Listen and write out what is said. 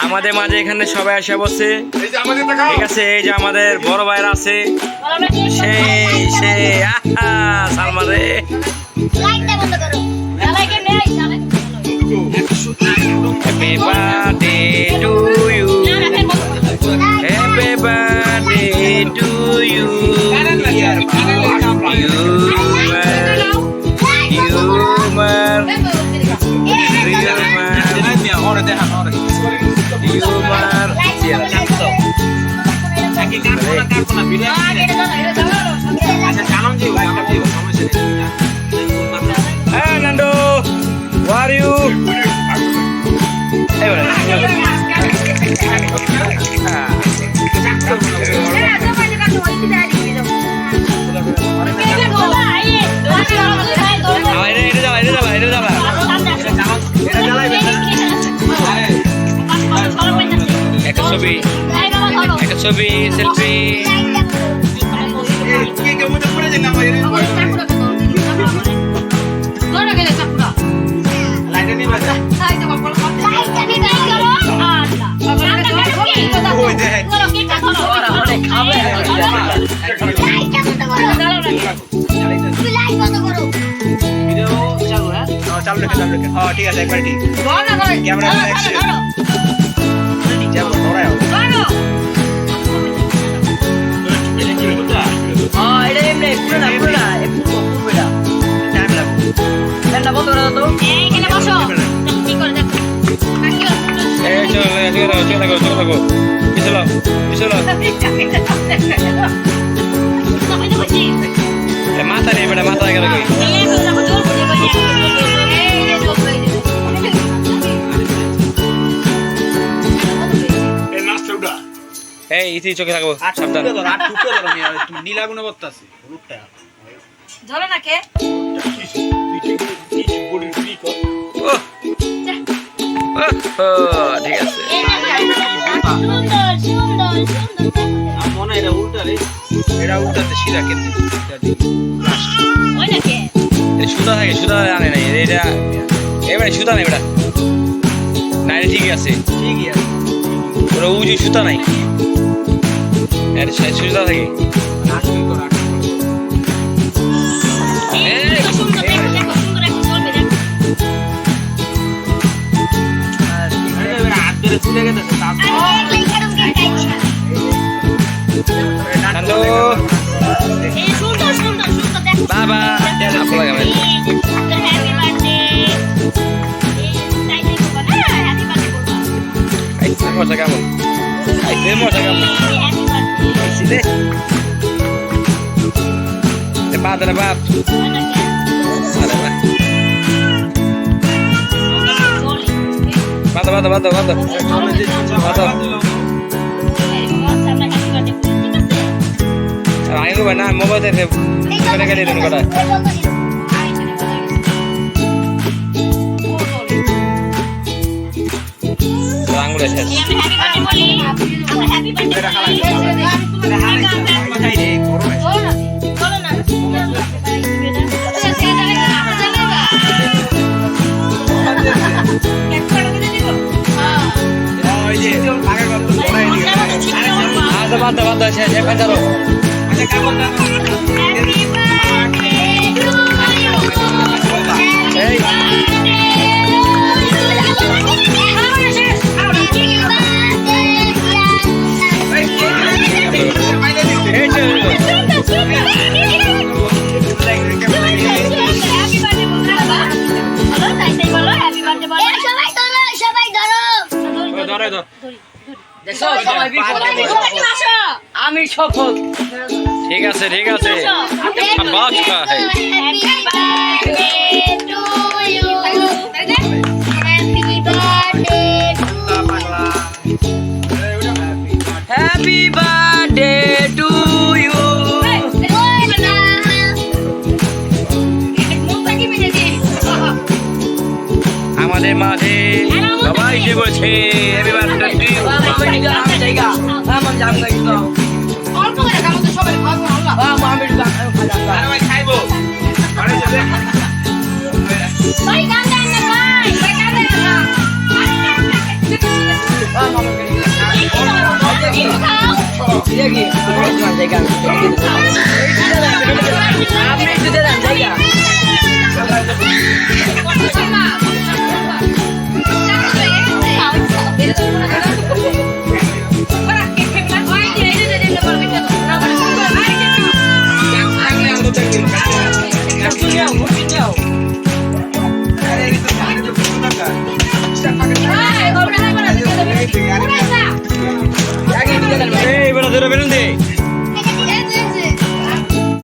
আমাদের মাঝে এখানে সবাই আসে বসে, ঠিক আছে। এই যে আমাদের বড় ভাইরা আছে, সেই সেই সালমান রে। Happy birthday to you, happy birthday to you, Hey Nando, where are you? Hey, ছবি সেলফি চালু রেখে হ্যাঁ ঠিক আছে একবার ঠিক ক্যামেরা মাথা নেই বেটা, মাথা গেল এই ইতি চোখে থাকবো সাবধান। নীলা গুণবত্তা আছে ধরো না কে ঠিক আছে। মনে এটা উল্টা রে, এটা উল্টাতে সিধা কেটে সুতা থাকে, সুতা আনে নাই এটা এবারে সুতা নেই বেটা না, এটা ঠিকই আছে ঠিকই আছে। ওরা উজি সুতা নাই, এটা সুতা থাকে। বাবা মজা কেমন মজা কেমন বাদ না বাপ বাদ বাদ বাদ বাদ আইনু না মোবাইল থেকে গেলে দিন কটা আঙুলে শেষ। বাদ বাদ শেষ এখন ধরো আমি সফল। ঠিক আছে ঠিক আছে। Happy birthday to you. আমাদের মাঝে সবাই এসে বলছে হ্যাপি বার্থডে টু ইউ। এই বেটা ধরে বেরুন দে